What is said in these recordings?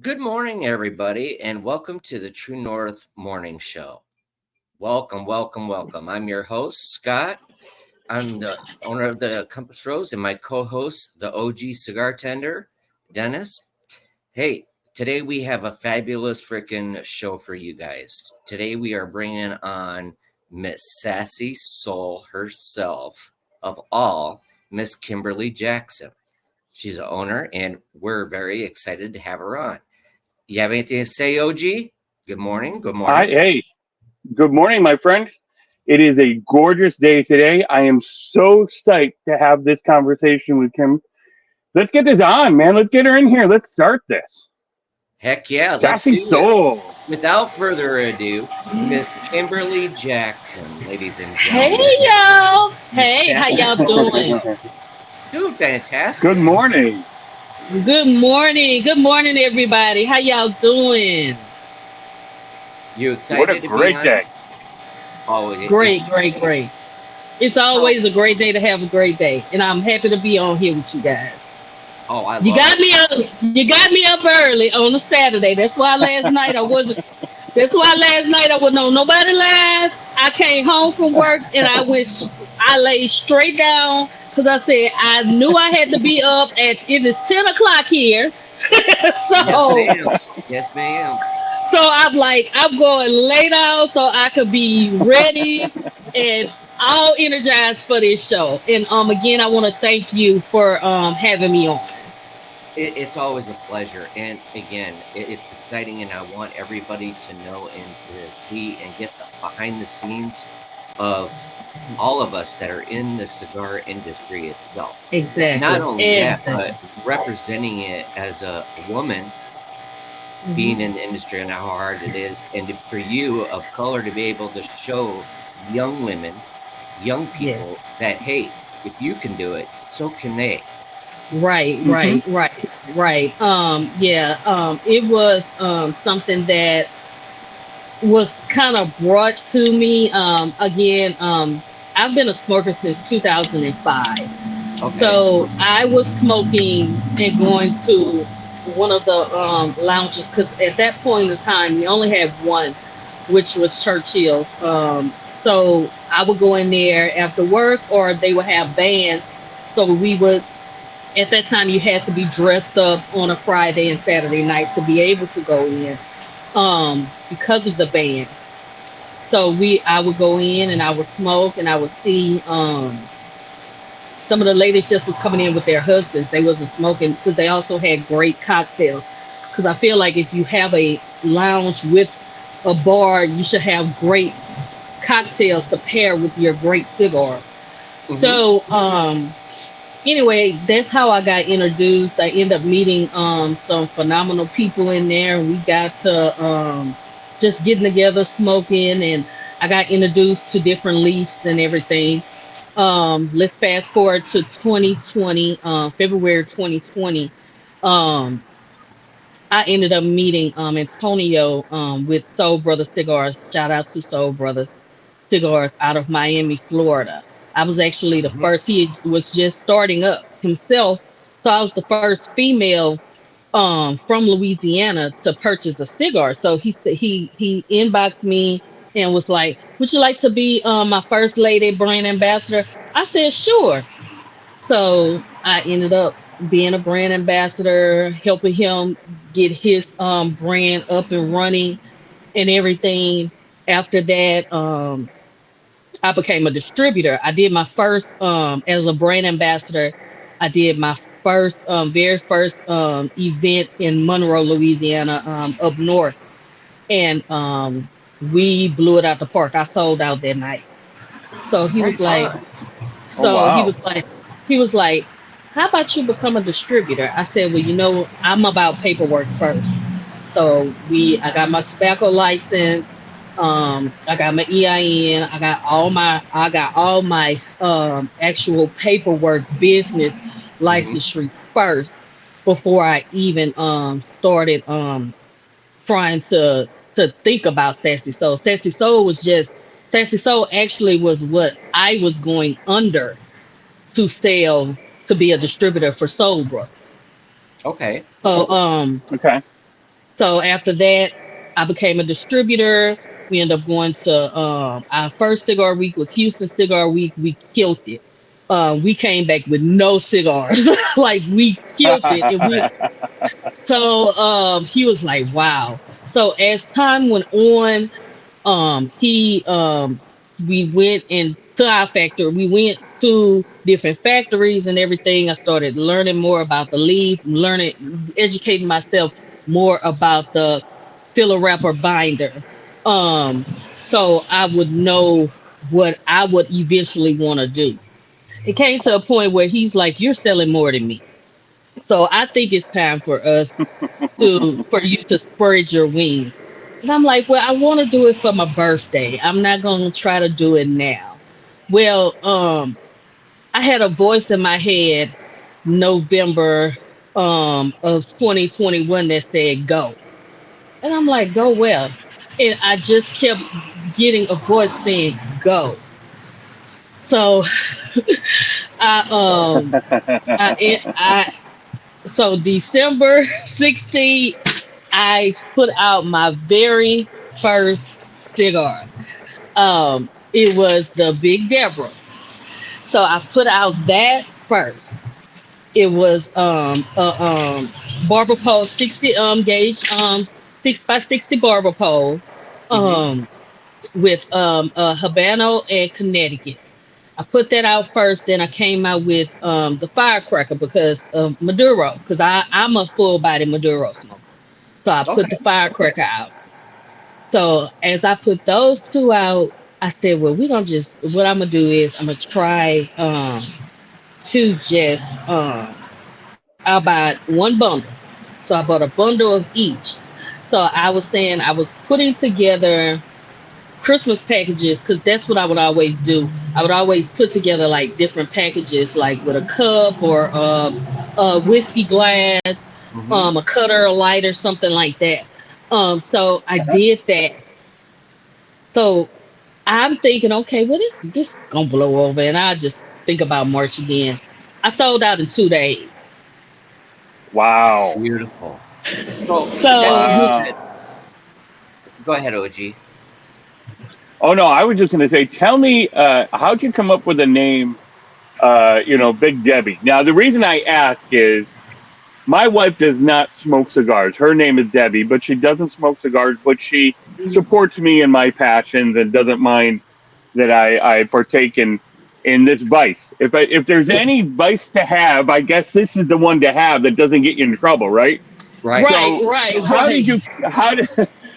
Good morning, everybody, and welcome to the True North Morning Show. Welcome, welcome, welcome. I'm your host, Scott. I'm the owner of the Compass Rose, and my co-host, the OG cigar tender, Dennis. Hey, today we have a fabulous freaking show for you guys. Today we are bringing on Miss Sassy Soul herself, of all, Miss Kimberly Jackson. She's the owner, and we're very excited to have her on. You have anything to say, OG? Good morning. Good morning. Good morning, my friend. It is a gorgeous day today. I am so psyched to have this conversation with Kim. Let's get this on, man. Let's get her in here. Let's start this. Heck yeah, let's Sassy do it. Soul. Without further ado, Miss Kimberly Jackson, ladies and Hey gentlemen. y'all. Miss Hey, how Sassy y'all Soul. doing? Doing fantastic. Good morning. Good morning. Good morning, everybody. How y'all doing? You excited What a to be great on? day. Oh, Great, it's great, great. It's always a great day to have a great day, and I'm happy to be on here with you guys. Oh, I You love got it. me up. You got me up early on a Saturday. That's why last night I wasn't. That's why last night I was on nobody live. I came home from work and I laid straight down because I said I knew I had to be up at it is 10 o'clock here. Yes, so ma'am. Yes, ma'am. so I'm like I'm going to lay down so I could be ready and all energized for this show. And again I want to thank you for having me on. It's always a pleasure. And again, it's exciting, and I want everybody to know and to see and get the behind the scenes of all of us that are in the cigar industry itself. Exactly. Not only that, Exactly. but representing it as a woman being in the industry and how hard it is. And for you of color to be able to show young women, young Yes. people that, hey, if you can do it, so can they. Right, Mhm. right. Yeah, it was something that was kind of brought to me. Again, I've been a smoker since 2005. Okay. So I was smoking and going to one of the lounges because at that point in time we only had one, which was Churchill's. So I would go in there after work, or they would have bands. So we would at that time you had to be dressed up on a Friday and Saturday night to be able to go in because of the band. So we I would go in and I would smoke and I would see some of the ladies just was coming in with their husbands. They wasn't smoking because they also had great cocktails. Because I feel like if you have a lounge with a bar, you should have great cocktails to pair with your great cigar. Mm-hmm. So anyway, that's how I got introduced. I ended up meeting some phenomenal people in there, and we got to just getting together, smoking, and I got introduced to different leaves and everything. Let's fast forward to 2020, February 2020. Um, I ended up meeting Antonio with Soul Brothers Cigars. Shout out to Soul Brothers Cigars out of Miami, Florida. I was actually the Mm-hmm. first. He was just starting up himself, so I was the first female from Louisiana to purchase a cigar. So he said he inboxed me and was like, "Would you like to be my first lady brand ambassador?" I said, "Sure." So I ended up being a brand ambassador, helping him get his brand up and running and everything. After that, I became a distributor. I did my first as a brand ambassador. I did my first very first event in Monroe, Louisiana, up north, and we blew it out the park. I sold out that night. So he was Right like, on. Oh, so he wow. was like, he was like, how about you become a distributor? I said, well, I'm about paperwork first. So I got my tobacco license. I got my EIN. I got all my actual paperwork, business Mm-hmm. license first before I even started trying to think about Sassy Soul. Sassy Soul actually was what I was going under to sell to be a distributor for Soul Brothers. Okay. So Okay. So after that, I became a distributor. We ended up going to our first cigar week was Houston Cigar Week. We killed it. We came back with no cigars. Like we killed it. And we so he was like, wow. So as time went on, he we went into our factory. We went to different factories and everything. I started learning more about the leaf, educating myself more about the filler wrapper binder. So I would know what I would eventually want to do. It came to a point where he's like, "You're selling more than me." So I think it's time for you to spread your wings. And I'm like, well, I want to do it for my birthday. I'm not gonna try to do it now. Well, I had a voice in my head November of 2021 that said go. And I'm like, go well. And I just kept getting a voice saying go. So I I so December 16th, I put out my very first cigar. It was the Big Deborah. So I put out that first. It was barber pole 60 gauge 6 by 60 barber pole Mhm. um with Habano and Connecticut. I put that out first, then I came out with the firecracker because of Maduro, because I'm a full body Maduro smoker. So I put the Okay. firecracker out. So as I put those two out, I said, well, we're gonna just what I'm gonna do is I'm gonna try to just I bought one bundle. So I bought a bundle of each. So I was saying I was putting together Christmas packages because that's what I would always do. I would always put together like different packages, like with a cup or a whiskey glass, Mhm. a cutter, a lighter, something like that. So I did that. So I'm thinking, okay, well, this gonna blow over, and I just think about March again. I sold out in 2 days. Wow. Beautiful. So that So being Wow. said, go ahead, OG. Oh no, I was just going to say, tell me, how'd you come up with the name, Big Debbie? Now, the reason I ask is my wife does not smoke cigars. Her name is Debbie, but she doesn't smoke cigars, but she supports me in my passions and doesn't mind that I partake in this vice. If there's any vice to have, I guess this is the one to have that doesn't get you in trouble, right? Right. right, So right, how did right. you how did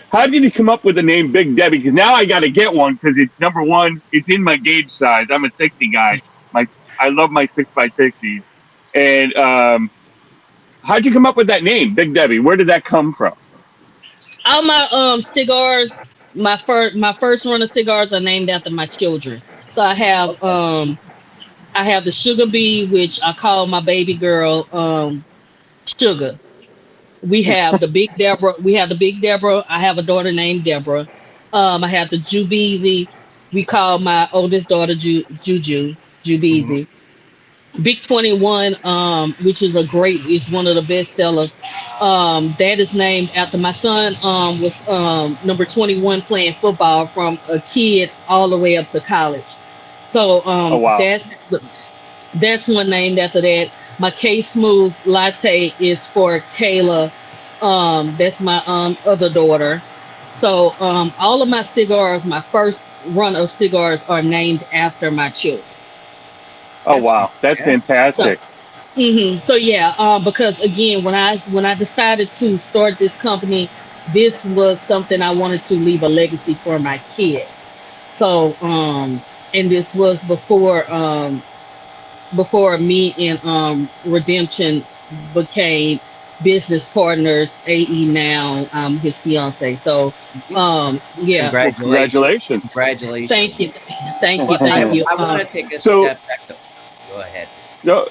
how did you come up with the name Big Debbie? Because now I got to get one because it's number one. It's in my gauge size. I'm a 60 guy. My I love my 6x60s. And how'd you come up with that name, Big Debbie? Where did that come from? All my cigars, my first run of cigars are named after my children. So Okay. I have the Sugar Bee, which I call my baby girl Sugar. We have the Big Deborah. I have a daughter named Deborah. I have the Jubeezy. We call my oldest daughter Juju Mhm. Jubeezy. Big 21, which is one of the best sellers. That is named after my son. Was number 21 playing football from a kid all the way up to college. So Oh wow. that's one named after that. My K Smooth Latte is for Kayla. That's my other daughter. So all of my cigars, my first run of cigars, are named after my children. Oh That's wow. That's fantastic. So fantastic. So yeah, because again, when I decided to start this company, this was something I wanted to leave a legacy for my kids. So and this was before me and Redemption became business partners. AE now his fiance. So Mhm. yeah, Well, Congratulations. congratulations. thank Congratulations. you, thank you, Well, thank you. I want to take a So step back. Go ahead. no,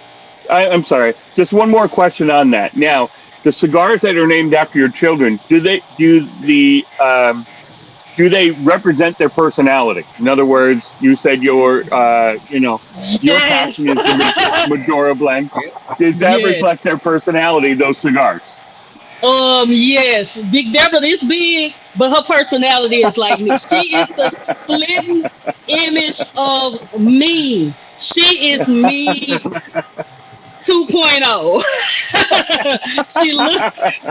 I'm sorry. Just one more question on that. Now, the cigars that are named after your children, do they represent their personality? In other words, you said your Yes. passion is the Maduro blend. Does that Yes. reflect their personality? Those cigars. Yes, Big Deborah is big, but her personality is like me. She is the splitting image of me. She is me 2.0. she look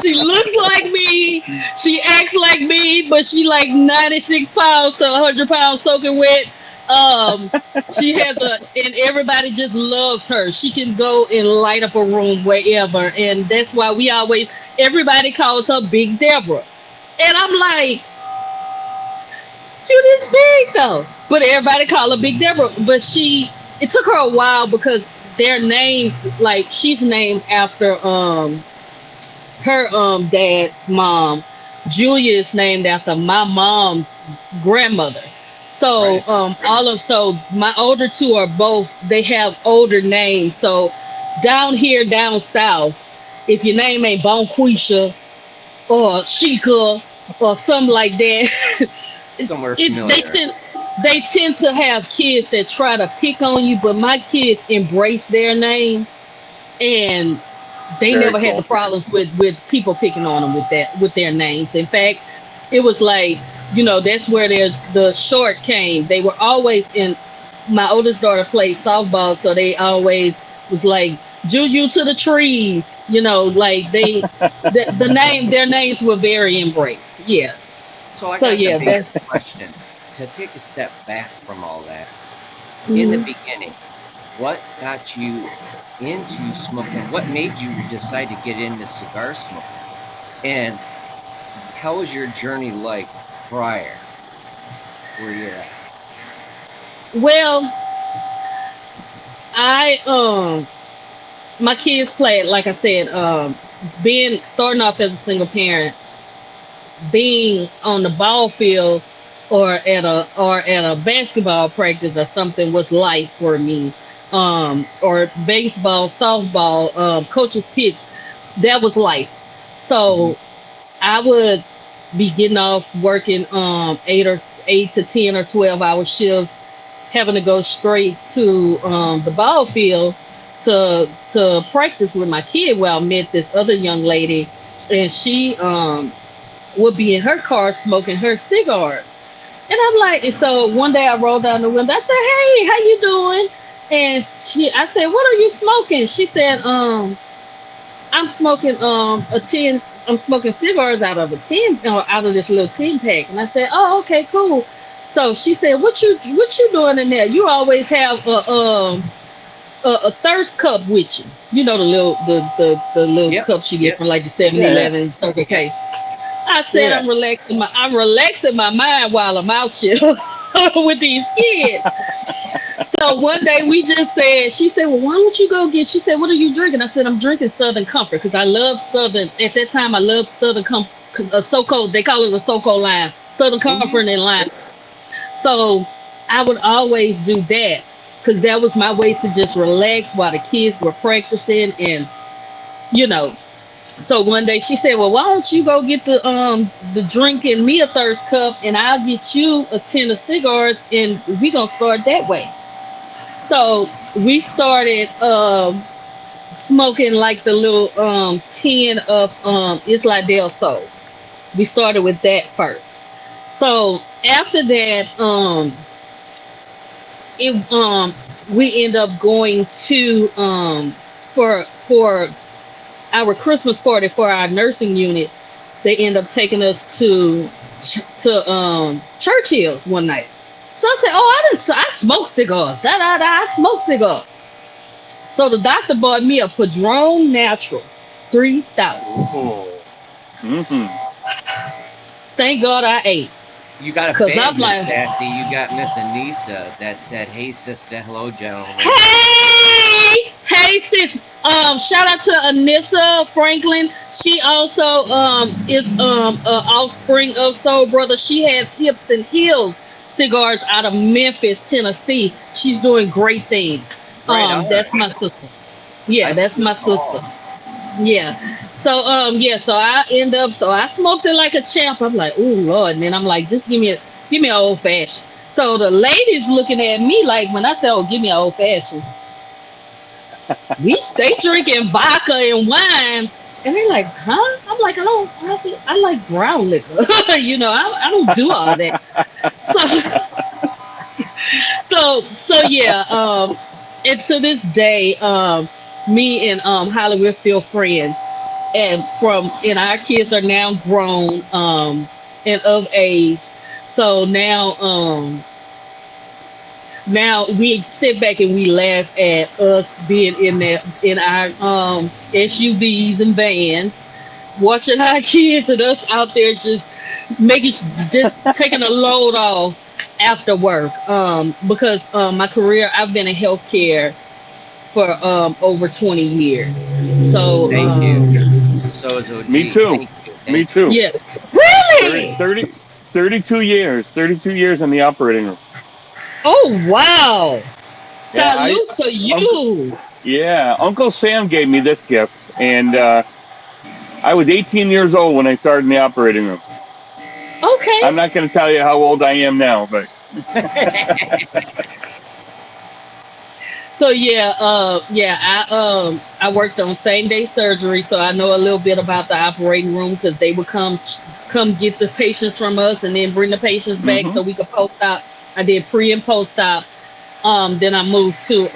she looks like me. She acts like me, but she like 96 pounds to 100 pounds soaking wet. Um, she has and everybody just loves her. She can go and light up a room wherever, and that's why everybody calls her Big Deborah. And I'm like, you this big though. But everybody call her Big Deborah. But it took her a while because their names, like she's named after her dad's mom. Julia is named after my mom's grandmother. So Right. so my older two are both, they have older names. So down here down south, if your name ain't Bonquisha or Sheikah or something like that, Somewhere it they familiar. tend they tend to have kids that try to pick on you, but my kids embrace their names, and they Very never had the cool. problems with people picking on them with their names. In fact, it was like, that's where the short came. They were always in. My oldest daughter played softball, so they always was like Juju to the tree. Like the name their names were very embraced. Yeah. So I So got the yeah, biggest that's. question. To take a step back from all that, in the Mhm. beginning, what got you into smoking? What made you decide to get into cigar smoking? And how was your journey like prior to where you're at? Well, I my kids played, like I said, being starting off as a single parent, being on the ball field or at a basketball practice or something was life for me. Or baseball, softball, coach's pitch, that was life. Hmm. So I would be getting off working 8 to 10 or 12 hour shifts, having to go straight to the ball field to practice with my kid. Well, I met this other young lady, and she would be in her car smoking her cigars. And I'm like, and so one day I rolled down the window. I said, "Hey, how you doing?" And I said, "What are you smoking?" She said, I'm smoking a tin. I'm smoking cigars out of a tin, or out of this little tin pack." And I said, "Oh, okay, cool." So she said, "What you doing in there? You always have a thirst cup with you. You know, the little Yep. cups you get Yep. from like the Yeah, yeah, 7-Eleven Circle Yep. K." I said, yeah. I'm relaxing my mind while I'm out here with these kids. So one day she said, "Well, why don't you go get?" She said, "What are you drinking?" I said, "I'm drinking Southern Comfort because I love Southern." At that time, I loved Southern Comfort because SoCo. They call it a SoCo line, Southern Comfort Hmm. and line. So I would always do that because that was my way to just relax while the kids were practicing, and you know. So one day she said, "Well, why don't you go get the drink and me a thirst cup, and I'll get you a tin of cigars, and we gonna start that way." So we started smoking like the little tin of Isla del Sol. We started with that first. So after that, it we end up going to for our Christmas party for our nursing unit. They end up taking us to Churchill's one night. So I said, "Oh, I smoke cigars. Da da da. I smoke cigars." So the doctor bought me a Padron Natural 3000. Ooh. Mm-hmm. Thank God I ate. You got a Cause I'm fan, Miss like, Sassy. You got Miss Anissa that said, "Hey, sister. Hello, gentlemen." hey sis. Shout out to Anissa Franklin. She also is a offspring of Soul Brother. She has Hips and Heels cigars out of Memphis, Tennessee. She's doing great things. Right on. That's my sister. I Yeah, that's see my them sister. all. Yeah. So so I smoked it like a champ. I'm like, "Oh Lord," and then I'm like, "Just give me an old fashioned." So the ladies looking at me like, when I said, "Oh, give me an old fashioned," they drinking vodka and wine. And they're like, huh? I'm like, I like brown liquor. I don't do all that. So, so yeah. And to this day, me and Holly, we're still friends. And our kids are now grown, and of age. So now we sit back and we laugh at us being in our SUVs and vans, watching our kids and us out there making just taking a load off after work. Because my career, I've been in healthcare for over 20 years. So Thank you. So is OG. Me too. Thank you. Me Thank you. too. yeah, 30, really. 30, 32 years. 32 years in the operating room. Oh wow! Yeah, Salute to you. Uncle Sam gave me this gift, and I was 18 years old when I started in the operating room. Okay. I'm not going to tell you how old I am now, but So I worked on same day surgery, so I know a little bit about the operating room because they would come get the patients from us and then bring the patients back hmm so we could post op. I did pre and post op. Then I moved to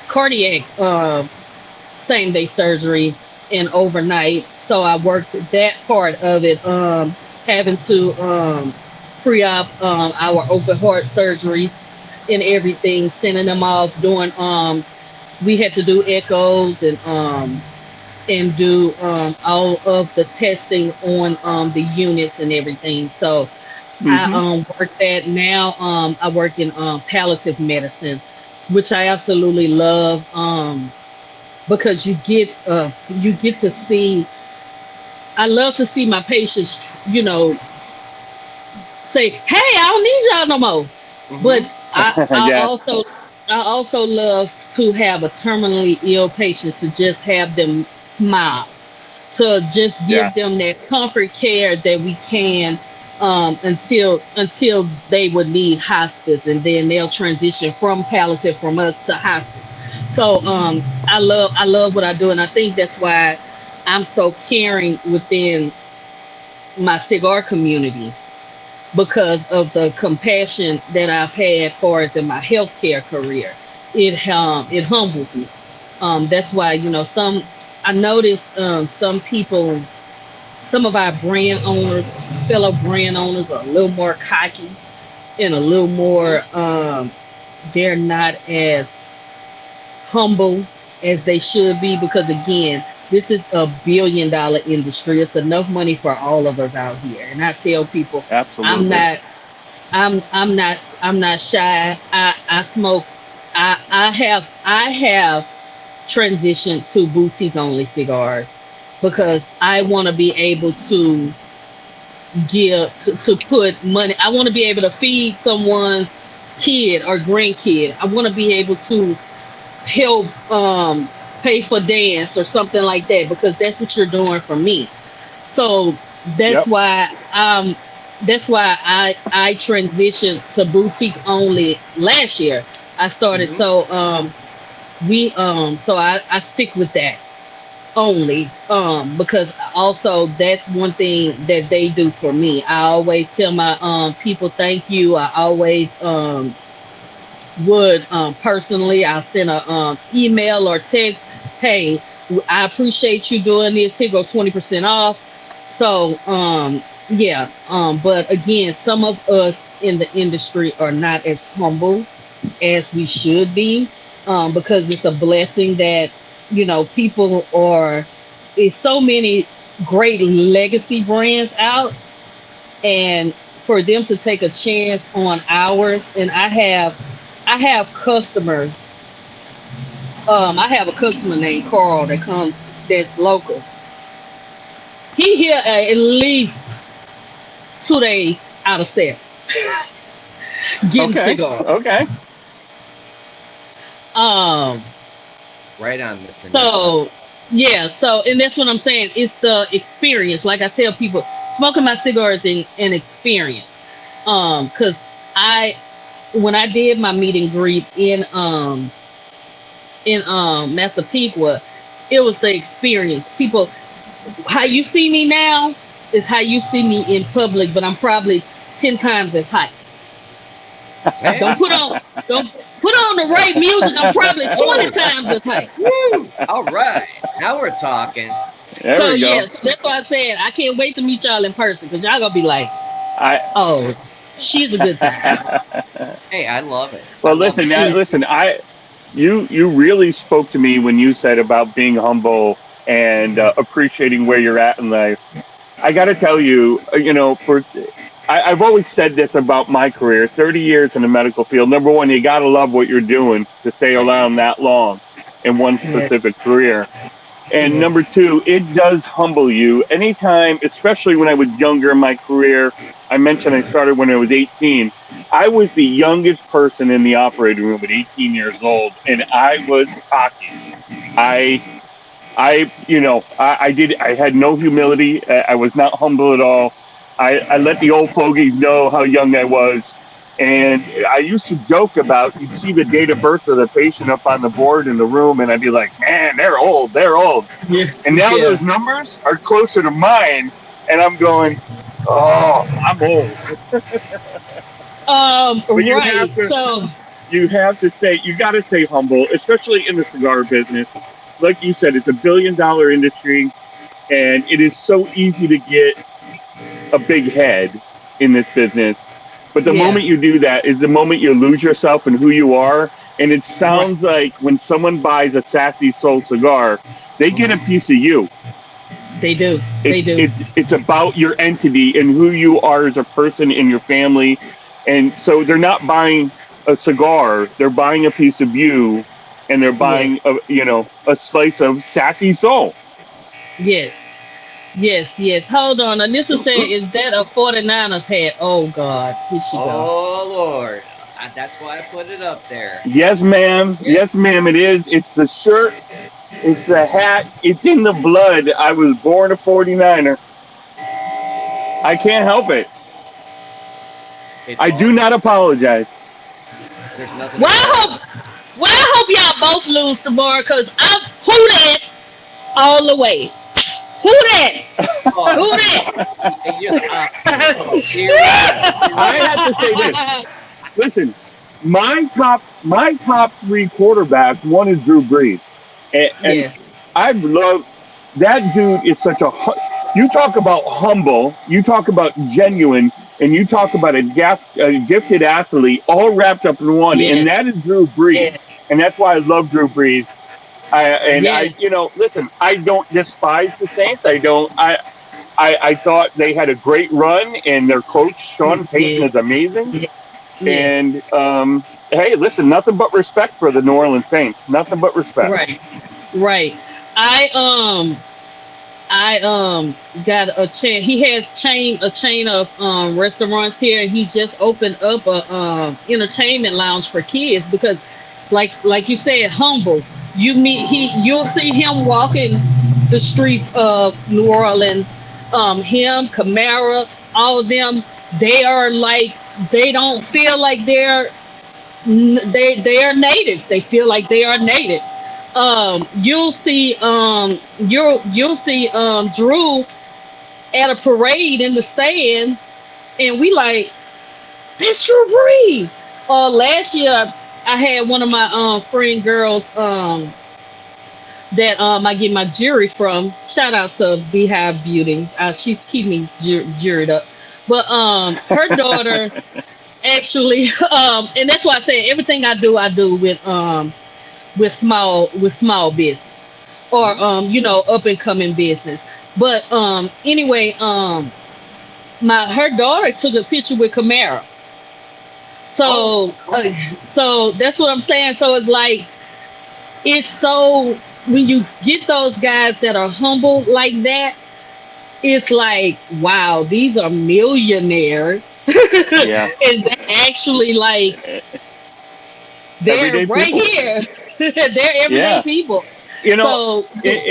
cardiac same day surgery and overnight. So I worked that part of it, having to pre-op our open heart surgeries and everything, sending them off, doing we had to do echoes and do all of the testing on the units and everything. So I hmm work that now. I work in palliative medicine, which I absolutely love, because you get to see. I love to see my patients, say, "Hey, I don't need y'all no more." But Hmm. I yeah, also love to have a terminally ill patient to just have them smile, to just yeah. give them that comfort care that we can, until they would need hospice, and then they'll transition from palliative from us to hospice. So I love what I do, and I think that's why I'm so caring within my cigar community, because of the compassion that I've had for it in my healthcare career. It humbles me. That's why, some I noticed, some people, some of our brand owners, fellow brand owners, are a little more cocky and a little more, they're not as humble as they should be, because again, this is a billion-dollar industry. It's enough money for all of us out here. And I tell people, I'm Absolutely. not I'm not shy. I smoke. I have transitioned to boutique only cigars Okay. because I want to be able to to put money. I want to be able to feed someone's kid or grandkid. I want to be able to help pay for dance or something like that, because that's what you're doing for me. So that's Yep. why I transitioned to boutique only last year. I started, hmm so I stick with that only, because also that's one thing that they do for me. I always tell my people thank you. I always would, personally, I'll send a email or text, hey, I appreciate you doing this, here go 20% off. So yeah, but again, some of us in the industry are not as humble as we should be, because it's a blessing that, people are, is so many great legacy brands out, and for them to take a chance on ours. And I have customers. I have a customer named Carl that comes, that's local. He here at least 2 days out of 7 getting Okay. cigars. Okay. Um, Right on, Miss Anissa. so yeah, so and that's what I'm saying. It's the experience. Like I tell people, smoking my cigars is an experience. Because I when I did my meet and greet in Massapequa, It was the experience. People, how you see me now is how you see me in public, but I'm probably 10 times as high. Hey, Don't put on the right music. I'm probably 20 times as high. woo! All right, now we're talking. There So we go. yeah, so that's why I said I can't wait to meet y'all in person because y'all gonna be like, I oh, she's a good time. Hey, I love it. I well, love listen, it. listen. You really spoke to me when you said about being humble and appreciating where you're at in life. I got to tell you, I've always said this about my career, 30 years in the medical field. Number one, you got to love what you're doing to stay around that long in one Yes, specific career. And number yes, two, it does humble you. Anytime, especially when I was younger in my career, I mentioned I started when I was 18. I was the youngest person in the operating room at 18 years old, and I was cocky. I I had no humility. I was not humble at all. I let the old fogies know how young I was. And I used to joke about, you'd see the date of birth of the patient up on the board in the room, and I'd be like, man, they're old, they're old. yeah, And now yeah. those numbers are closer to mine, and I'm going, oh, I'm old. But Right. So you got to stay humble, especially in the cigar business. Like you said, it's $1 billion industry, and it is so easy to get a big head in this business. But the yeah, moment you do that is the moment you lose yourself and who you are. And it right. sounds like when someone buys a Sassy Soul cigar, they get a piece of you. They do. They It's do. it's it's about your entity and who you are as a person in your family. And so they're not buying a cigar; they're buying a piece of you, and they're Yes, buying a slice of Sassy Soul. yes, yes, yes. Hold on. Anissa said, "Is that a 49ers hat?" Oh God, here she go. Oh Lord, that's why I put it up there. Yes, ma'am. Yeah. Yes, ma'am. It is. It's the shirt. It's the hat. It's in the blood. I was born a 49er. I can't help it. It's I all do good. not apologize. There's nothing Well, to I apologize. hope, well, I hope y'all both lose tomorrow because I'm who that all the way. Who that? Oh, Who that? oh, here we go. Here we I go. have to say this. Listen, my top three quarterbacks. One is Drew Brees, and Yeah, I've loved that dude. Is such a you talk about humble, you talk about genuine, and you talk about a gifted athlete, all wrapped up in one, and yeah, that is Drew Brees, yeah, and that's why I love Drew Brees. yeah, Listen, I don't despise the Saints. I don't. I thought they had a great run, and their coach Sean Payton yeah, is amazing. yeah, yeah. And hey, listen, nothing but respect for the New Orleans Saints. Nothing but respect. Right, right. I I got a chain. He has a chain of restaurants here, and he's just opened up a entertainment lounge for kids because, like you said, humble. You'll see him walking the streets of New Orleans. Him, Camara, all of them. They are like they don't feel like they are natives. They feel like they are native. You'll see Drew at a parade in the stand, and we like that's Drew Brees. Last year I had one of my friend girls that I get my jewelry from. Shout out to Beehive Beauty. She's keeping me jewelried up. But her daughter actually and that's why I say everything I do with small business or up and coming business. But anyway, my her daughter took a picture with Camara. Oh, So so that's what I'm saying. So it's like it's so when you get those guys that are humble like that, it's like wow, these are millionaires. Yeah. And they actually like they're Everyday right people. here. They're everyday Yeah. people. You know, So it,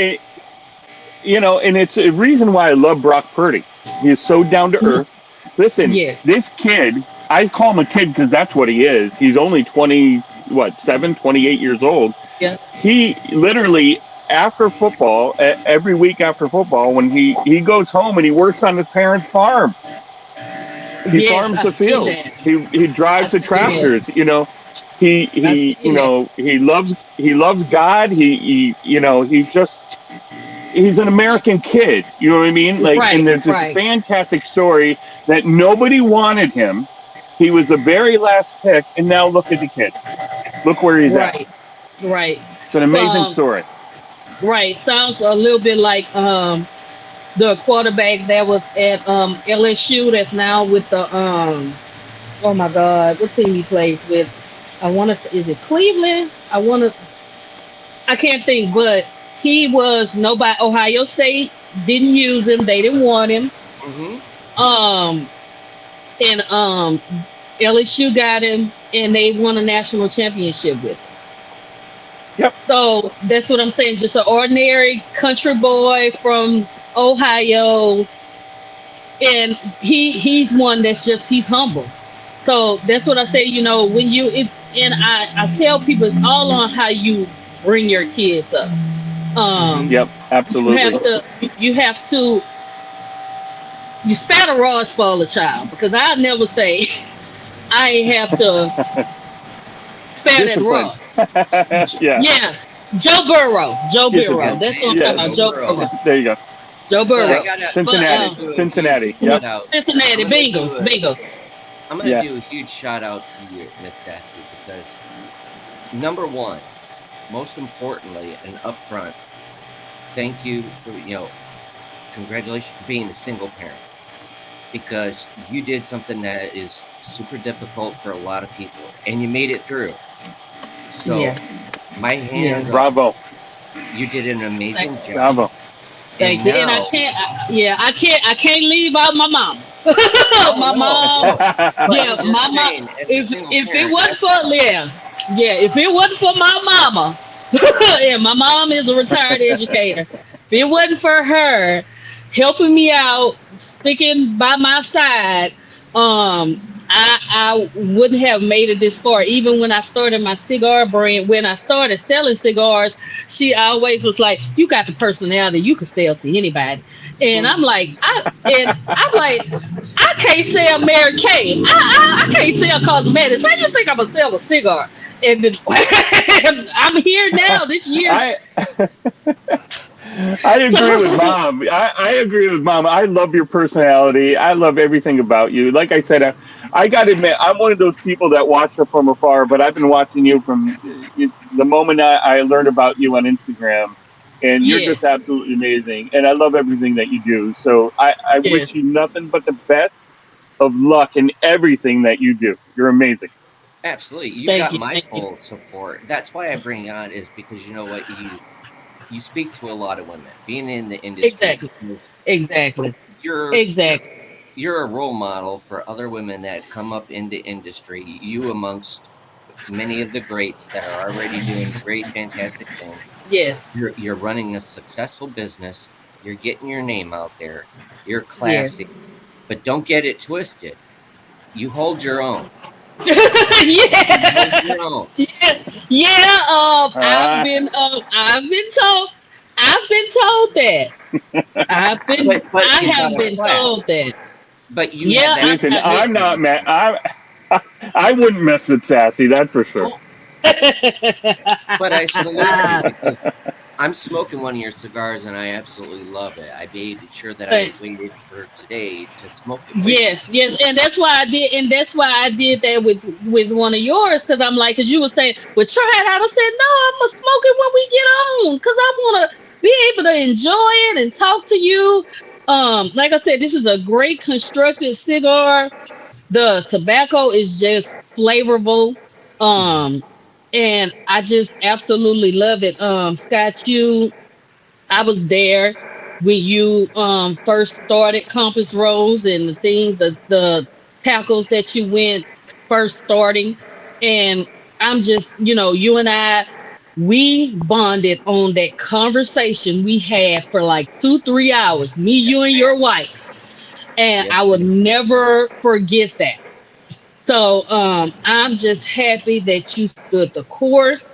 and it's a reason why I love Brock Purdy. He is so down to earth. Listen, yes, this kid, I call him a kid because that's what he is. He's only 20, what, 7, 28 years old. yeah, He literally, after football, every week after football, when he goes home and he works on his parents' farm. He Yes, farms I the see field. that. He I drives the see that. tractors. You know, I he see you that. know he loves God. He you know he's an American kid. You know what I mean? Like, and Right, there's this right, fantastic story that nobody wanted him. He was the very last pick, and now look at the kid. Look where he's at. right, right. It's an amazing Um, story. right. Sounds a little bit like the quarterback that was at LSU that's now with the oh my God, what team he plays with? I want to say, is it Cleveland? I can't think, but he was nobody. Ohio State didn't use him. They didn't want him. Mm-hmm. Um, and LSU got him, and they won a national championship with him. Yep. So that's what I'm saying. Just an ordinary country boy from Ohio, and he's one that's just he's humble. So that's what I say. You know, when you it, and I tell people it's all on how you bring your kids up. Um, Yep. you have Absolutely. to you have to you spat a raw spoil a child because I never say I ain't have to spare that Discipline. raw. Yeah. Yeah, Joe Burrow. Joe Burrow. Discipline. Yes, That's what I'm ma'am. talking Yeah. about. Joe Joe Burrow. Burrow. There you go. Joe But Yep. Burrow. I But Cincinnati. gotta do a huge Cincinnati. Yep. shout out. Cincinnati I'm gonna Bengals. do a Bengals. I'm gonna Yeah. do a huge shout out to you, Miss Sassy, because number one, most importantly and upfront, thank you for congratulations for being a single parent. Because you did something that is super difficult for a lot of people and you made it through. So Yeah. my Yeah. hands off. Bravo. You did an amazing job. Bravo. And Thank you. And I now, can't. I can't leave out my mom. oh My no, mom. no. But Yeah, I'm my just mom. saying, as a single If it parent, wasn't that's for tough. if it wasn't for my mama, yeah, my mom is a retired educator. If it wasn't for her helping me out, sticking by my side, I wouldn't have made it this far. Even when I started my cigar brand, when I started selling cigars, she always was like, "You got the personality, you can sell to anybody." And I'm like, I can't sell Mary Kay. I can't sell cosmetics. How you think I'm gonna sell a cigar? And then, I'm here now this year. I I agree with So mom. I agree with mom. I love your personality. I love everything about you. Like I said, I got to admit, I'm one of those people that watch her from afar, but I've been watching you from the moment I learned about you on Instagram, and you're yes, just absolutely amazing. And I love everything that you do. So I yes. wish you nothing but the best of luck in everything that you do. You're amazing. Absolutely. You Thank got you, my thank you. full support. That's why I bring you on is because you know what you speak to a lot of women being in the industry Exactly, because exactly, you're exactly. you're a role model for other women that come up in the industry. You amongst many of the greats that are already doing great, fantastic things. Yes, You're running a successful business. You're getting your name out there. You're yes. classy, but don't get it twisted. You hold your own. You hold Yeah, your own. yeah, yeah. Uh, I've been told that. But I it's out have of been told class. that. But you have Yeah, that listen, I'm not charisma. mad. I wouldn't mess with Sassy. That's for sure. Well, but I salute you because I'm smoking one of your cigars and I absolutely love it. I made sure that I Thank- waited for today to smoke it with you. yes, yes, and that's why I did, and that's why I did that with one of yours, because I'm like, because you were saying, well, try it out. I said, no, I'm gonna smoke it when we get on, because I want to be able to enjoy it and talk to you. Like I said, this is a great constructed cigar. The tobacco is just flavorful. Um, and I just absolutely love it. Scott, I was there when you first started Compass Rose and the tackles that you went first starting. And I'm just, you and I, we bonded on that conversation we had for like 2 3 hours, me, you, Yes, and ma'am. your wife. And Yes, I would ma'am. never forget that. So I'm just happy that you stood the course,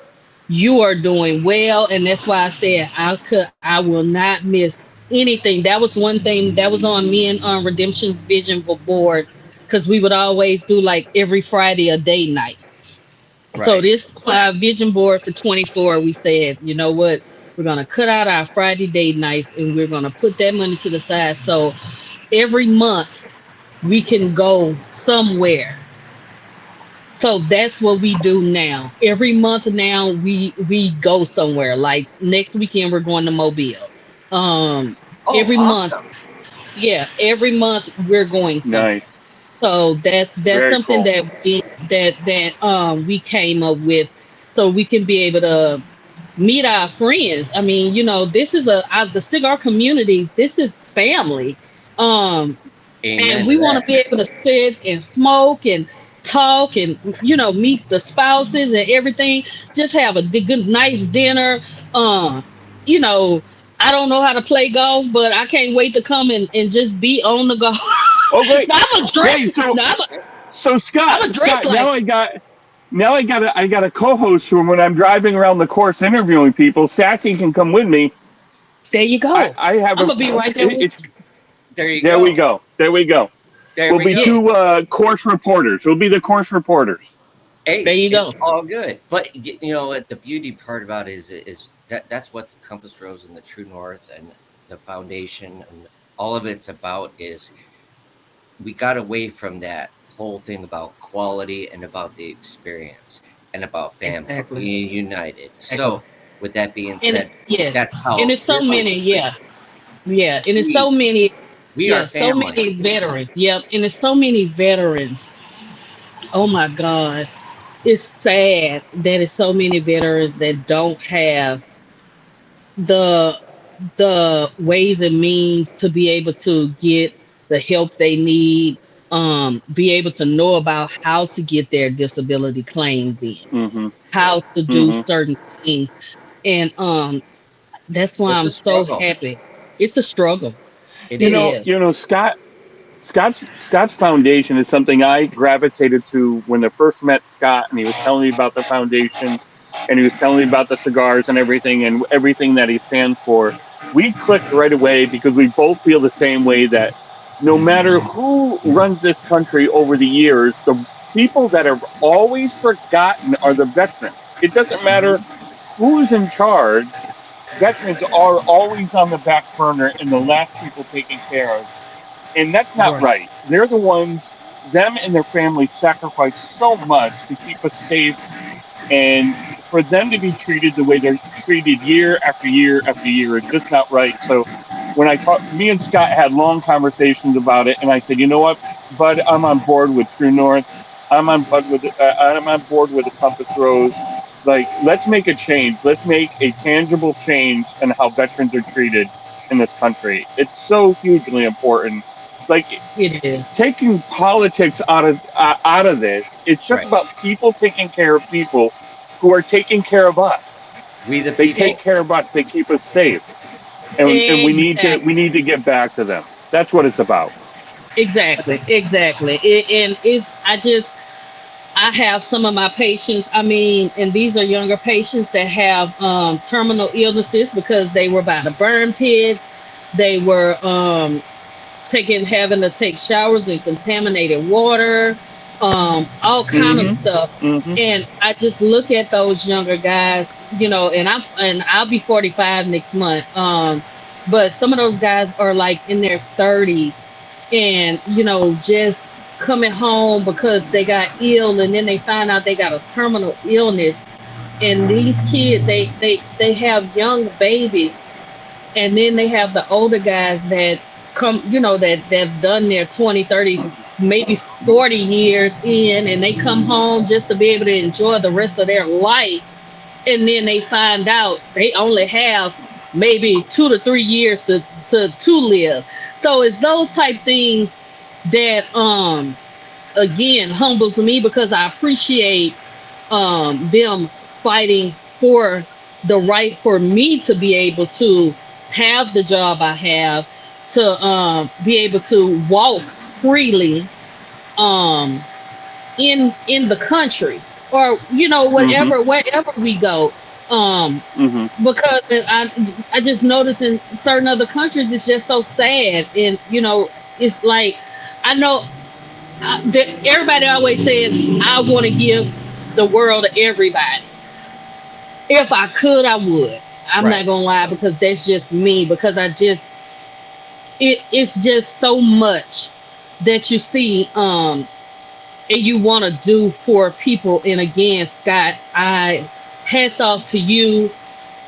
you are doing well, and that's why I said I will not miss anything. That was one thing that was on me and on Redemption's vision board, because we would always do like every Friday a day night. So Right. this vision board for 24, we said, you know what, we're gonna cut out our Friday day nights and we're gonna put that money to the side. So every month we can go somewhere. So that's what we do now. Every month now we go somewhere. Like next weekend we're going to Mobile. Um Oh, every month, awesome. yeah, every month we're going somewhere. Nice. So that's Very something cool. that we came up with, so we can be able to meet our friends. I mean, this is the cigar community. This is family. Um, and Amen to we want to that. be able to sit and smoke and talk and meet the spouses and everything. Just have a good nice dinner. um you know I don't know how to play golf, but I can't wait to come and just be on the golf. Oh, great. Now, I'm a dress. Hey, so Now, so I'm Scott, a dress Scott, now like. I got a co-host who, when I'm driving around the course interviewing people, Sassy can come with me. There you go. I have I'm a. gonna be right there with It's you. There you there we go. go. There we go. There We'll we be go. Yeah, two course reporters. We'll be the course reporters. there Hey, you it's go. all good. But you know what the beauty part about it is that's what the Compass Rose and the True North and the foundation and all of it's about is we got away from that whole thing about quality and about the experience and about family Exactly. being united. Exactly. So with that being And said, yeah, that's and how it's so this many. is. Yeah, yeah, and it's so We many. we are Yeah, so family. many veterans. Yep, and it's so many veterans. Oh my God, it's sad that it's so many veterans that don't have the ways and means to be able to get the help they need, be able to know about how to get their disability claims in, Mm-hmm. how to do Mm-hmm. certain things. And that's why It's I'm a so struggle. happy. It's a struggle. It It is. is. Scott's foundation is something I gravitated to when I first met Scott, and he was telling me about the foundation, and he was telling me about the cigars and everything that he stands for. We clicked right away because we both feel the same way that no matter who runs this country over the years, the people that are always forgotten are the veterans. It doesn't matter who's in charge, veterans are always on the back burner and the last people taken care of, and that's not Right. right. They're the ones, them and their families sacrifice so much to keep us safe, and for them to be treated the way they're treated year after year after year is just not right. So when I talked, me and Scott had long conversations about it, and I said, you know what, Bud, I'm on board with True North. I'm on board with the Compass Rose. Like, let's make a change. Let's make a tangible change in how veterans are treated in this country. It's so hugely important. Like, It is. taking politics out of this, it's just Right. about people taking care of people who are taking care of us. We the They take people. care of us. They keep us safe, and we Exactly. need to get back to them. That's what it's about. Exactly. Exactly. And it's I have some of my patients, I mean, and these are younger patients that have terminal illnesses because they were by the burn pits. They were having to take showers in contaminated water, all kind of Mm-hmm. stuff. Mm-hmm. And I just look at those younger guys, and I'll be 45 next month. But some of those guys are like in their 30s, and just coming home because they got ill, and then they find out they got a terminal illness. And these kids, they have young babies, and then they have the older guys that come, that've done their 20, 30, maybe 40 years in, and they come home just to be able to enjoy the rest of their life. And then they find out they only have maybe 2 to 3 years to live. So it's those type things that again humbles me, because I appreciate them fighting for the right for me to be able to have the job I have, to be able to walk freely um in the country, or Mm-hmm. wherever we go. Because I just noticed in certain other countries it's just so sad, and it's like I know that everybody always says I want to give the world to everybody. If I could, I would. I'm not Right. gonna lie, because that's just me. Because it's just so much that you see, and you want to do for people. And again, Scott, I hats off to you.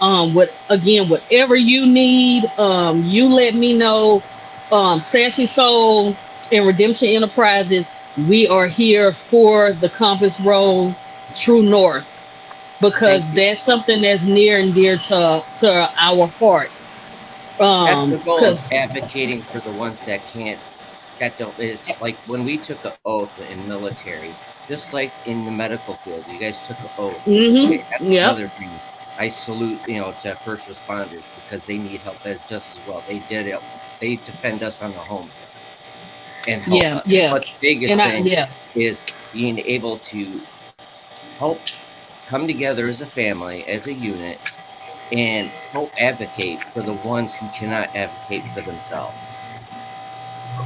Whatever you need, you let me know. Sassy Soul and Redemption Enterprises, we are here for the Compass Rose True North, because Thank you. that's something that's near and dear to our hearts. That's the goal, Because is advocating for the ones that can't, that don't. It's like when we took an oath in military, just like in the medical field, you guys took an oath. Okay, that's yep, another thing. I salute, to first responders, because they need help just as well. They did it. They defend us on the home front and help yeah, us. yeah, But the biggest and thing yeah, is being able to help come together as a family, as a unit, and help advocate for the ones who cannot advocate for themselves.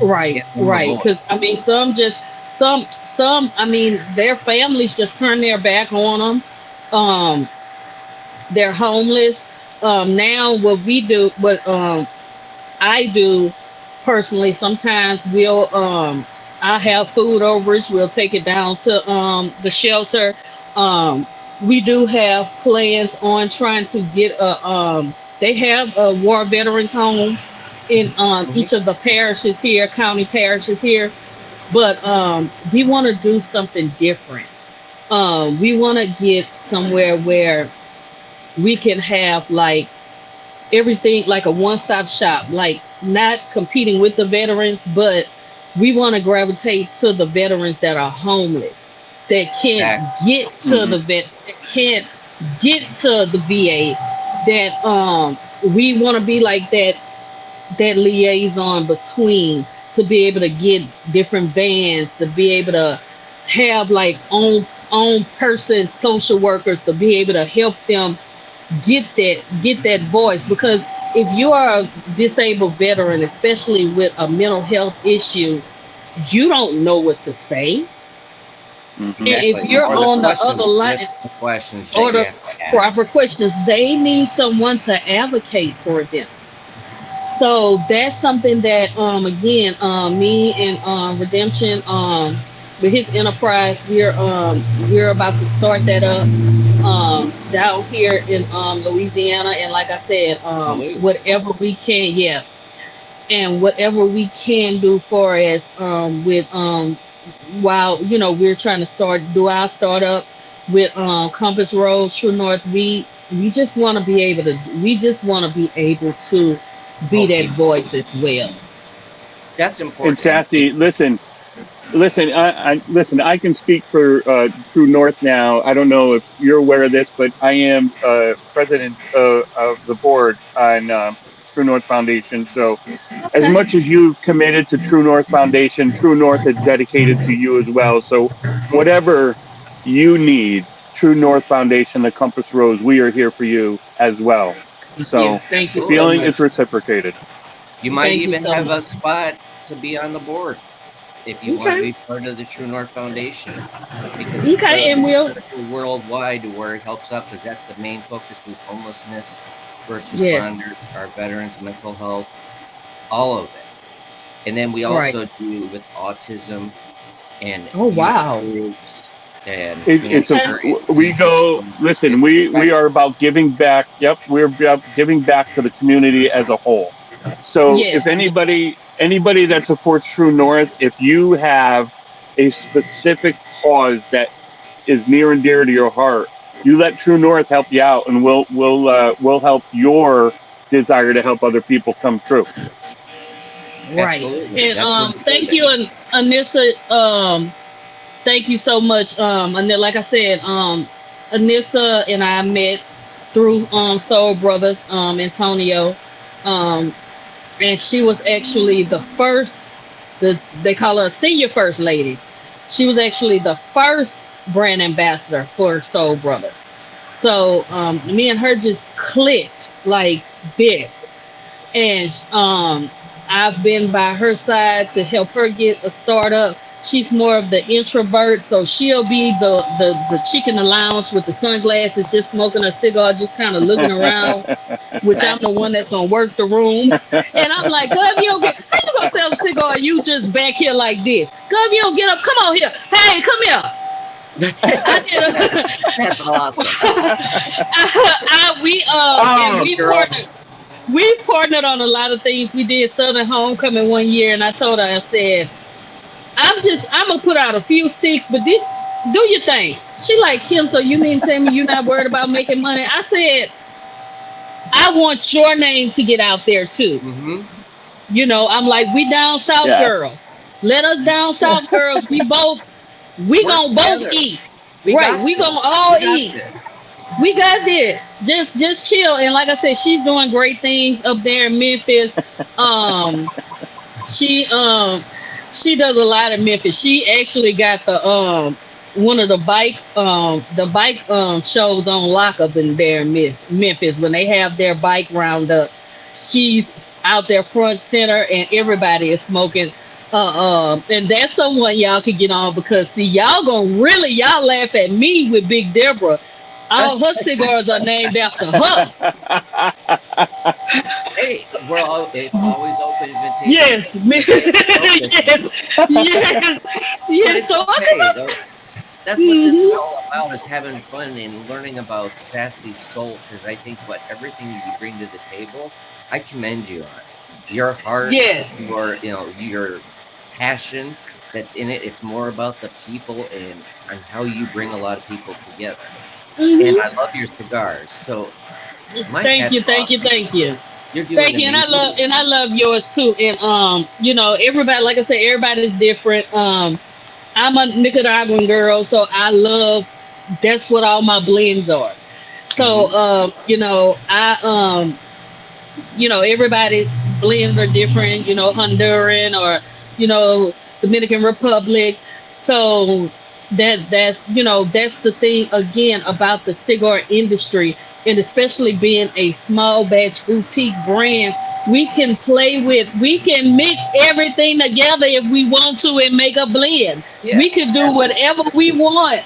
right, Give them a right. Because I voice. mean, some I mean, their families just turn their back on them. They're homeless. Now what we do, what I do personally, sometimes I have food overage. We'll take it down to the shelter. Um, we do have plans on trying to get they have a war veterans home in Mhm. each of the parishes here, county parishes here. But we want to do something different. We want to get somewhere where we can have like everything, like a one-stop shop, like not competing with the veterans, but we want to gravitate to the veterans that are homeless, that can't Exactly. get to the vet that can't get to the VA, that we want to be like that liaison between, to be able to get different vans, to be able to have like own person social workers, to be able to help them get that voice. Because if you are a disabled veteran, especially with a mental health issue, you don't know what to say. And if Exactly. you're Or the on the other questions. line, What's the questions that or you the have to ask? proper questions, they need someone to advocate for them. So that's something that again, me and Redemption, with his enterprise, we're about to start that up down here in Louisiana. And like I said, Salute. whatever we can, yeah, and whatever we can do for as with while we're trying to do our startup with Compass Road True North. We just want to be able to, be Help that people. voice as well. That's And important. Sassy, listen. Listen. I can speak for True North now. I don't know if you're aware of this, but I am president of the board on True North Foundation. So, as Okay. much as you've committed to True North Foundation, True North is dedicated to you as well. So, whatever you need, True North Foundation, the Compass Rose, we are here for you as well. Yeah. So, Thank you the so Absolutely. feeling is much. reciprocated. You might Thank you even so have much. a spot to be on the board if you want to Okay. be part of the True North Foundation, because it's Okay. And we'll. critical worldwide to where it helps out, because that's the main focus, is homelessness, first Yes. responders, our veterans, mental health, all of it. And then we Right. also do with autism and Oh youth wow. groups and It's a Okay. cancer and we go CTE. listen. It's a We are spectrum. about giving back. Yep, we're about giving back to the community as a whole. So Yes. if anybody that supports True North, if you have a specific cause that is near and dear to your heart, you let True North help you out, and we'll help your desire to help other people come true. Right. Absolutely. And That's what we're thank doing. you, Anissa. Thank you so much. And then, like I said, Anissa and I met through Soul Brothers, Antonio, um, and she was actually the first. They call her a senior first lady. She was actually the first brand ambassador for Soul Brothers. So me and her just clicked like this. And I've been by her side to help her get a startup. She's more of the introvert, so she'll be the chick in the lounge with the sunglasses, just smoking a cigar, just kind of looking around, which I'm That the one that's gonna work the room. And I'm like, girl, if you don't get, how you gonna sell a cigar? You just back here like this. Girl, if you don't get up, come on here. Hey, come here. I did that's awesome. and we girl. partnered. We partnered on a lot of things. We did Southern Homecoming one year, and I told her, I said, I'm gonna put out a few sticks, but this, do your thing. She like, Kim, so you mean to tell me you're not worried about making money? I said, I want your name to get out there too. Hmm. I'm like, we down south Yeah. girls. Let us down south girls. We Work gonna both together. eat. We Right. got We this. gonna all We got eat. this. We got this. Just chill. And like I said, she's doing great things up there in Memphis. Um, she she does a lot in Memphis. She actually got one of the bike shows on lock up in there in Memphis when they have their bike roundup. She's out there front center and everybody is smoking. And that's someone y'all could get on because see y'all laugh at me with Big Deborah. All her cigars are named after her. Hey, it's always open invitation. Yes, yes, yes, But yes. it's So okay, I though. That's what this is Mhm. all about, is having fun and learning about Sassy Soul, because I think everything you bring to the table, I commend you on. Your heart, Yes. your passion that's in it. It's more about the people and how you bring a lot of people together. And hmm I love your cigars. So my Thank hat's you, off thank you, to you. thank you. You're doing Thank you, amazing. and I love yours too. And everybody, like I said, everybody's different. I'm a Nicaraguan girl, so I love. That's what all my blends are. So, Hmm. everybody's blends are different. Honduran or Dominican Republic. So that's the thing again about the cigar industry, and especially being a small batch boutique brand. We can mix everything together if we want to and make a blend. We Yes, could do absolutely. whatever we want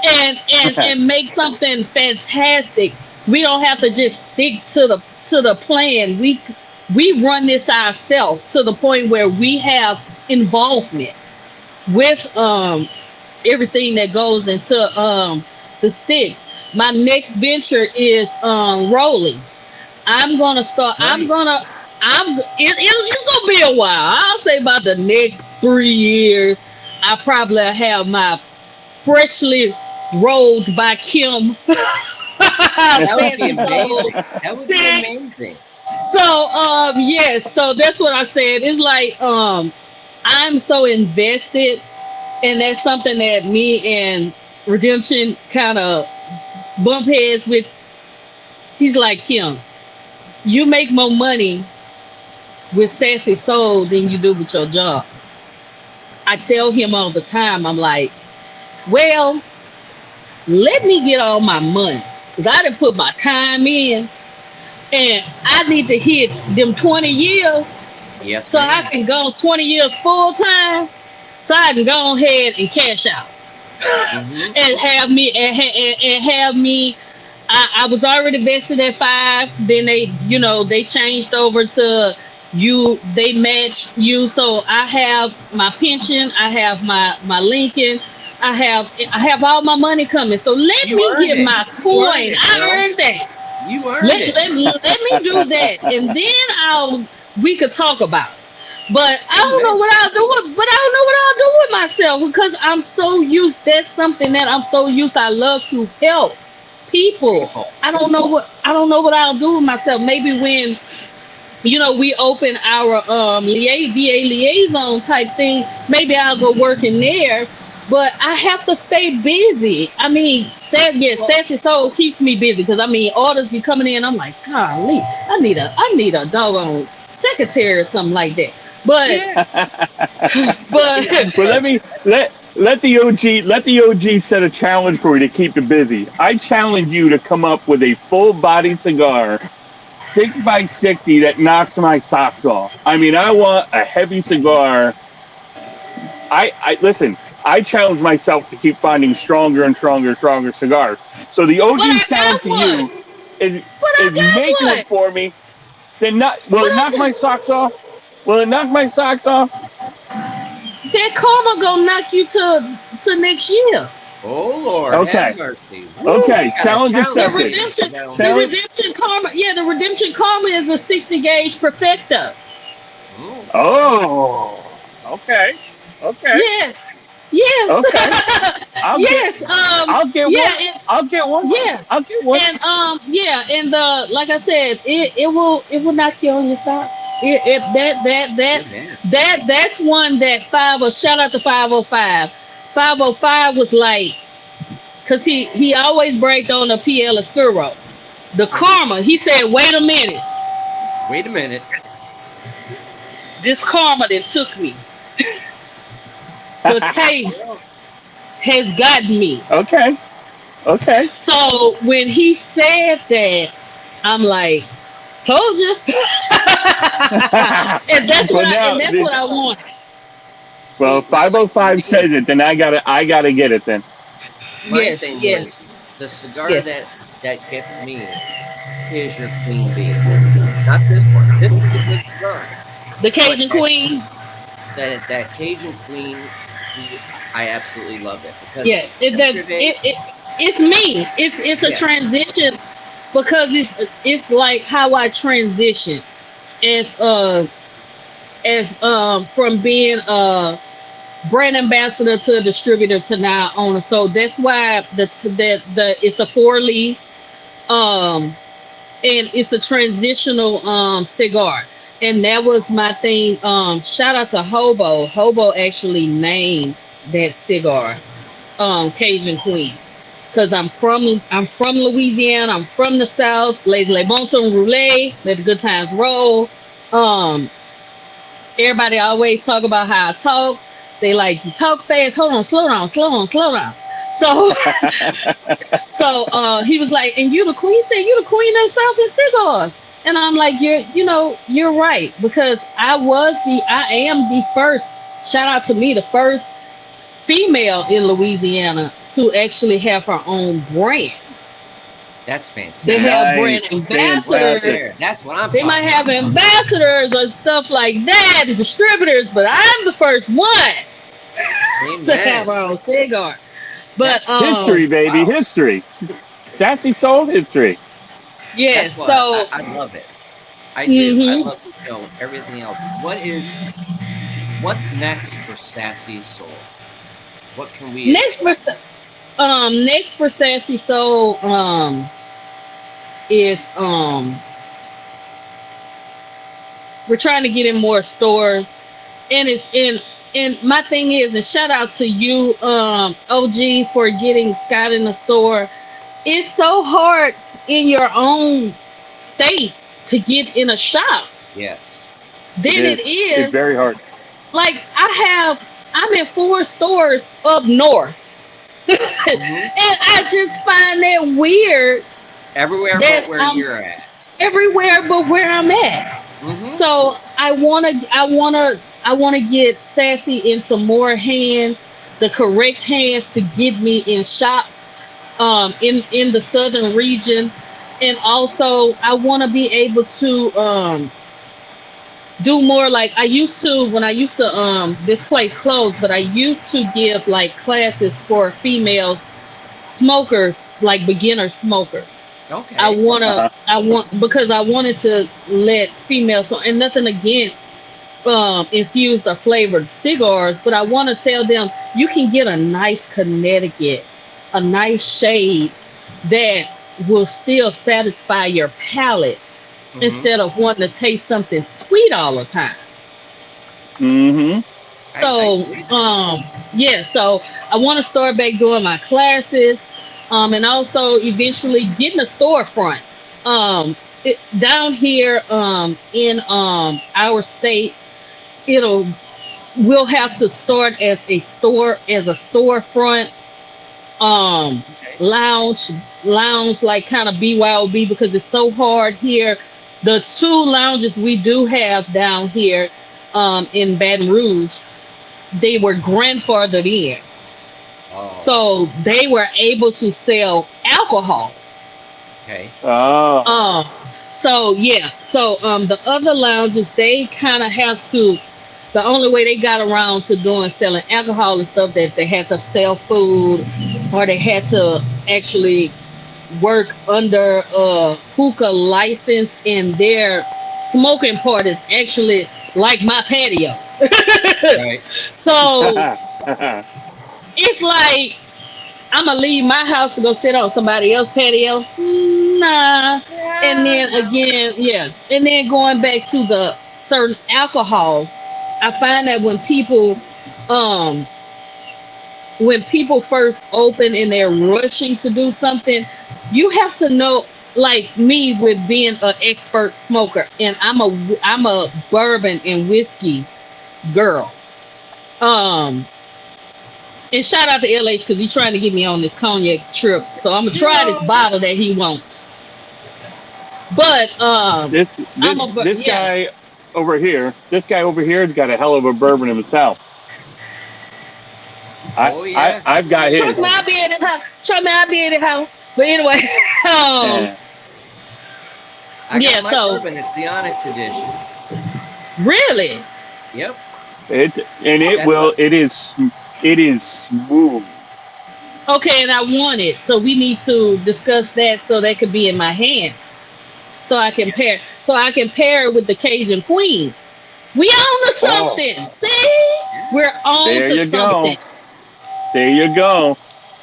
and make something fantastic. We don't have to just stick to the plan. We run this ourselves to the point where we have involvement with everything that goes into the stick. My next venture is rolling. I'm gonna start. I'm Right. gonna. It's gonna be a while. I'll say about the next 3 years. I probably have my freshly rolled by Kim. That would be Sassy Soul. amazing. That would be Stick. amazing. So yes, so that's what I said. It's like I'm so invested, and that's something that me and Redemption kind of bump heads with. He's like, Kim, you make more money with Sassy Soul than you do with your job. I tell him all the time, I'm like, well, let me get all my money. Because I didn't put my time in. And I need to hit them 20 years Yes, so I ma'am. can go 20 years full time. So I can go ahead and cash out. Hmm. And have me. I was already vested at 5. Then they changed over to you. They match you, so I have my pension. I have my Lincoln. I have all my money coming. So let You me earned get it. my You earned coin. it, I girl. earned that. You earned Let it. let let me do that, and then we could talk about it. But I don't know Amen. what I'll do with. But I don't know what I'll do with myself because I'm so used. That's something that I'm so used. I love to help people. People. I don't know what I'll do with myself. Maybe when we open our DA liaison type thing. Maybe I'll go work in there. But I have to stay busy. I mean, Well, Sassy Soul keeps me busy because I mean orders be coming in. I'm like, golly, I need a doggone secretary or something like that. But yeah. Well, see, but that's Well, the let me let let the OG set a challenge for you to keep you busy. I challenge you to come up with a full body cigar, 6x60 that knocks my socks off. I mean, I want a heavy cigar. I listen. I challenge myself to keep finding stronger and stronger and stronger cigars. So the But I OG's challenge got to one. you is But I is got making one. it for me. Then not will But it I knock my got socks off? Will it knock my socks off? that karma gonna knock you to next year. Oh Lord, have Okay. mercy. Woo, we Okay. got a Challenge The challenge, accepted. ladies and redemption, the gentlemen. Challenge. redemption karma. Yeah, the redemption karma is a 60 gauge perfecto. Mm. Oh. Okay. Okay. Yes. Yes. Okay. I'll get. yes. I'll get Yeah. one. I'll get one. Yeah. I'll get one. And yeah, and like I said, it will knock you on your socks. It Amen. that's one that shout out to 505. 505 was like, cause he always bragged on the PL Oscuro. The karma, he said, wait a minute, Wait a minute. this karma that took me, the taste Well, has gotten me. Okay. Okay. So when he said that, I'm like, told you. and that's what Well, now, I want. well, see, now, like, 505 says it, then I gotta get it then. my Yes, thing yes, was the cigar yes. that gets me is your Queen Bee. Not this one. This is a good cigar. The But Cajun Queen. that Cajun Queen, I absolutely love it because Yeah, yesterday, it's me. It's a yeah, transition because it's like how I transitioned as from being a brand ambassador to a distributor to now owner. So that's why the it's a 4 leaf, um and it's a transitional cigar. And that was my thing. Shout out to Hobo actually named that cigar Cajun Queen, because I'm from Louisiana. I'm from the South. Les bon ton roulé, let the good times roll. um Everybody always talk about how I talk. They like, you talk fast. Hold on, slow down, slow on, slow down. So he was like, and you the queen. He said, you the queen of Southern cigars. And I'm like, you're right, because I am the first. Shout out to me, the first female in Louisiana to actually have her own brand. that's They fantastic. have brand Nice. Right ambassadors. Fantastic. there. That's what I'm They might talking have about. ambassadors or stuff like that, distributors, but I'm the first one to have Amen. her own cigar. But That's History, baby. wow. History. Sassy soul history. yes, That's why so I love it. I do. I hmm love everything else. What's next for Sassy Soul? What can we next for expect? next for Sassy Soul is we're trying to get in more stores, and it's in. And my thing is, and shout out to you, OG, for getting Scott in the store. It's so hard in your own state to get in a shop Yes. It than is. it It's is. very hard. Like I'm in 4 stores up north, and Hmm. I just find that weird Everywhere but that where I'm you're at. everywhere but where I'm at. Hmm. So I wanna get Sassy into more hands, the correct hands to get me in shops, in the southern region. And also I want to be able to do more, like I used to when I used to this place closed, but I used to give like classes for females smokers, like beginner smokers. Okay. Uh-huh. I want because I wanted to let females, so, and nothing against infused or flavored cigars, but I want to tell them you can get a nice Connecticut, a nice shade that will still satisfy your palate Hmm. instead of wanting to taste something sweet all the time. Mm-hmm. I So believe it. yeah, so I want to start back doing my classes, and also eventually getting a storefront. Down here in our state, it'll we'll have to start as a storefront, um Okay. lounge lounge, like kind of BYOB, because it's so hard here. The two lounges we do have down here in Baton Rouge, they were grandfathered in, Oh, so they were able to sell alcohol. okay. Oh, um so yeah, so the other lounges, they kind of have to, the only way they got around to doing selling alcohol and stuff, that they had to sell food, or they had to actually work under a hookah license, and their smoking part is actually like my patio. Right. So it's like, I'm gonna leave my house to go sit on somebody else's patio. Nah. And Yeah, then no. again, yeah. And then going back to the certain alcohols, I find that um when people first open and they're rushing to do something, you have to know, like me with being an expert smoker, and I'm a bourbon and whiskey girl. Um and shout out to LH, because he's trying to get me on this cognac trip. So I'm gonna try this Cheers. bottle that he wants. But this this this yeah. this guy over here has got a hell of a bourbon himself. Oh yeah, he I've got really Trust his. me, does. I'll be at his house. Trust me, I'll be at his house. But anyway, um, Eh, I got yeah. my So bourbon. It's the Onyx edition. really, Yep. it That's will. It is smooth. okay, and I want it. So we need to discuss that, so that could be in my hand, so I can yeah. pair. So I can pair it with the Cajun Queen. We on to Oh, something. See, Yeah. we're on there to you something. go. There you go.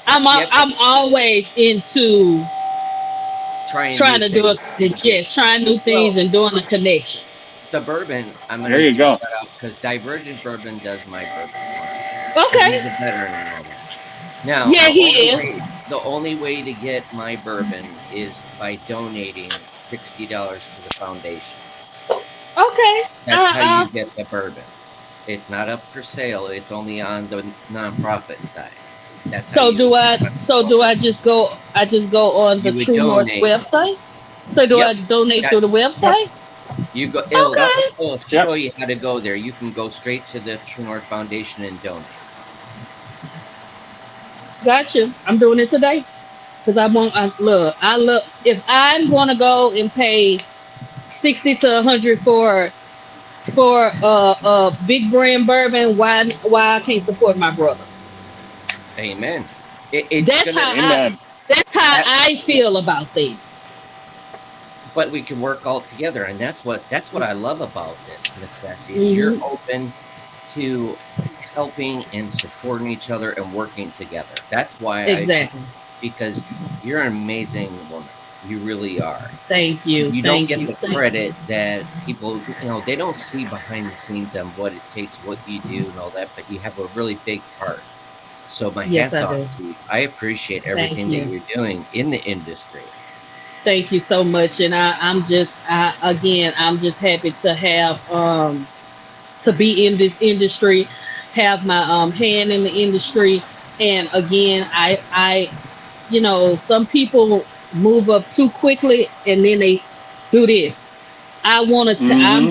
Yep. I'm always into Trying trying new to do it. things. Yes, trying new things Well, and doing the connection. the bourbon, I'm There gonna you give a go. shout out because Divergent Bourbon does my bourbon for me because Okay. he's a veteran and all that. Now, Yeah, he is. the only way to get my bourbon is by donating $60 to the foundation. Okay. That's how you get the bourbon. It's not up for sale. It's only on the nonprofit side. That's how So you. do I? So do I just go? I just go on the You would True North donate. website. So do I Yep. donate through the That's Yep. website? you go. Yep. Okay. It'll Yep. show you how to go there. You can go straight to the True North Foundation and donate. Gotcha. I'm doing it today because I want. I love. If I'm gonna go and pay 60 to 100 for big brand bourbon, why I can't support my brother? Amen. It's That's gonna. how Amen. that's how That, I feel about things. but we can work all together, and that's what I love about this, Miss Sassy. Is you're Hmm. open to helping and supporting each other and working together. That's why I chose Exactly. this, because you're an amazing woman. You really are. Thank you. You don't Thank get you. the credit that people, they don't see behind the scenes on what it takes, what you do, and all that. But you have a really big heart. So my Yes, hats I off do. to you. I appreciate Thank everything that you. you're doing in the industry. Thank you so much. And I'm just happy to have to be in this industry, have my hand in the industry. And again, some people move up too quickly and then they do this. I want to. Hmm.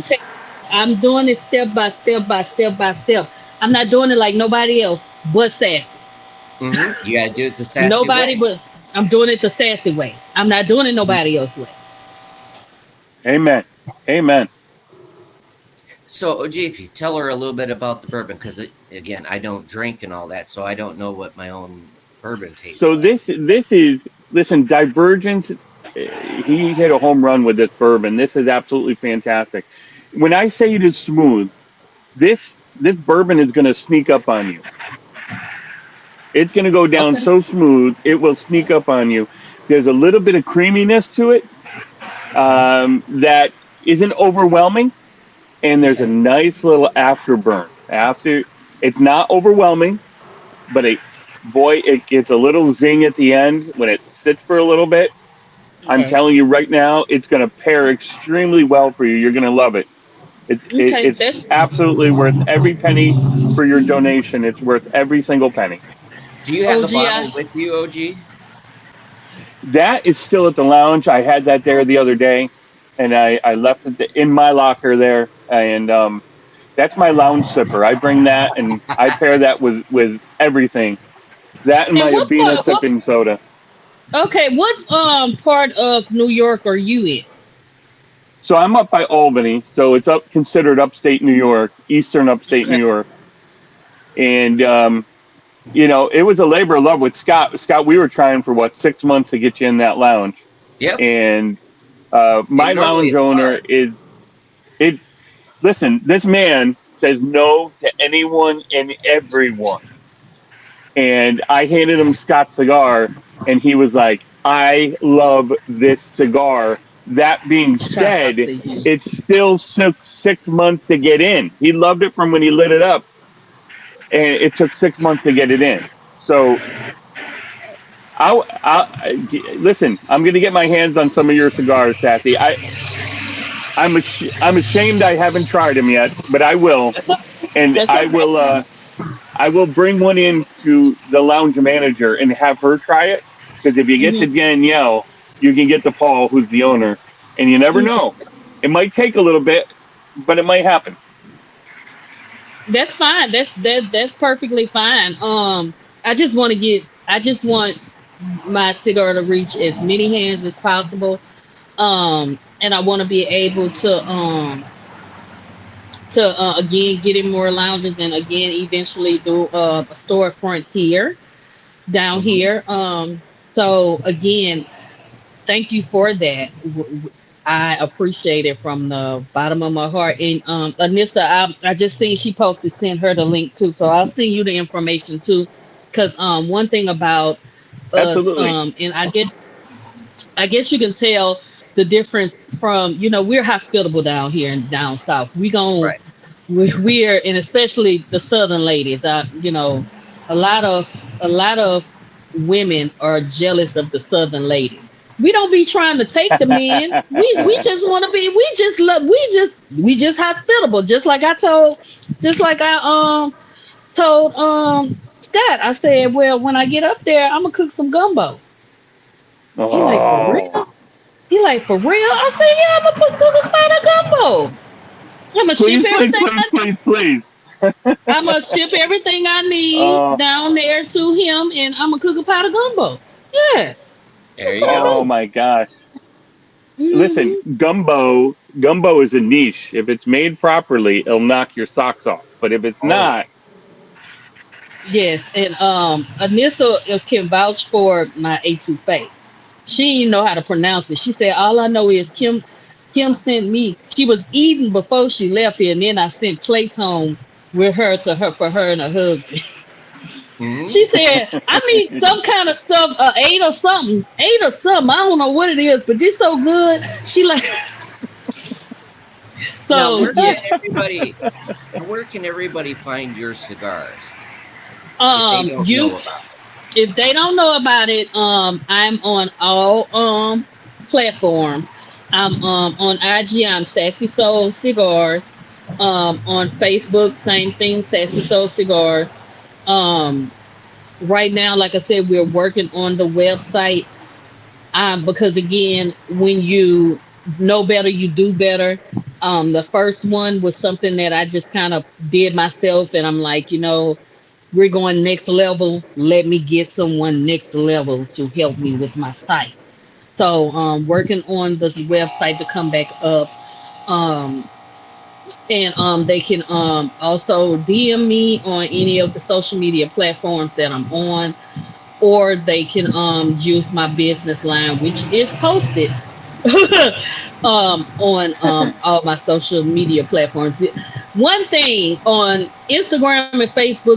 I'm doing it step by step by step by step. I'm not doing it like nobody else but Sassy. You got to do it the Sassy Nobody way. but I'm doing it the Sassy way. I'm not doing it nobody else way. Amen. Amen. So, OG, if you tell her a little bit about the bourbon, because again, I don't drink and all that, so I don't know what my own bourbon tastes So like. this is listen. Divergent. He hit a home run with this bourbon. This is absolutely fantastic. When I say it is smooth, this bourbon is going to sneak up on you. It's going to go down Okay. so smooth, it will sneak up on you. There's a little bit of creaminess to it that isn't overwhelming, and there's a Okay. nice little afterburn. After it's not overwhelming, but it gets a little zing at the end when it sits for a little bit. I'm Okay. telling you right now, it's going to pair extremely well for you. You're going to love it. Okay, It's absolutely worth every penny for your donation. It's worth every single penny. Do you have the OG. bottle with you, OG? That is still at the lounge. I had that there the other day, and I left it in my locker there. And that's my lounge sipper. I bring that and I pair that with everything. That and And my what Abina part? What? sipping soda. Okay, what part of New York are you in? So I'm up by Albany, so it's up considered upstate New York, eastern upstate New Okay. York, and it was a labor of love with Scott. Scott, we were trying for what 6 months to get you in that lounge, Yep. and And my normally lounge it's owner hard. is it. Listen, this man says no to anyone and everyone, and I handed him Scott's cigar, and he was like, "I love this cigar." That being Shout out said, to you. it still took 6 months to get in. He loved it from when he lit it up, and it took 6 months to get it in. So, listen. I'm going to get my hands on some of your cigars, Sassy. I'm ashamed I haven't tried them yet, but I will, and That's okay. I will bring one in to the lounge manager and have her try it. Because if you get to Hmm. Danielle, you can get to Paul, who's the owner, and you never Okay. know. It might take a little bit, but it might happen. That's fine. That's perfectly fine. I just want my cigar to reach as many hands as possible. And I want to be able to again get in more lounges and again eventually do a storefront here down Hmm. here. So again, thank you for that. I appreciate it from the bottom of my heart. And Anissa, I just seen she posted send her the link too, so I'll send you the information too. Because one thing about us, Absolutely. and I guess you can tell the difference from we're hospitable down here and down south. Right. We're and especially the southern ladies. A lot of a lot of women are jealous of the southern ladies. We don't be trying to take the men. We just want to be. We just love. We just hospitable. Just like I told Scott. I said, well, when I get up there, I'm gonna cook some gumbo. He like for Oh, real. He like for real. I said, yeah, I'm gonna cook a pot of gumbo. I'm gonna ship please, please, everything. please, please, please. I'm gonna ship everything I need Oh, down there to him, and I'm gonna cook a pot of gumbo. Yeah, There that's you what go. oh I'm my gosh. Listen, doing. gumbo is a niche. If it's made properly, it'll knock your socks off. But if it's Oh yeah. not, Yes, and Anissa can vouch for my A2F. She didn't know how to pronounce it. She said all I know is Kim. Kim sent me. She was eating before she left here, and then I sent plates home with her to her for her and her husband. Hmm. She said, I mean, some kind of stuff, eight or something. I don't know what it is, but this so good. She like, Now, so, where can everybody find your cigars if they don't you, know about it? if they don't know about it, I'm on all, platforms. I'm, on IG, I'm Sassy Soul Cigars. On Facebook, same thing, Sassy Soul Cigars. Um, right now, like I said, we're working on the website. Because again, when you know better, you do better. The first one was something that I just kind of did myself, and I'm like, we're going next level. Let me get someone next level to help me with my site. So, working on the website to come back up. Um, and they can also DM me on any of the social media platforms that I'm on, or they can use my business line, which is posted on all my social media platforms. One thing on Instagram and Facebook,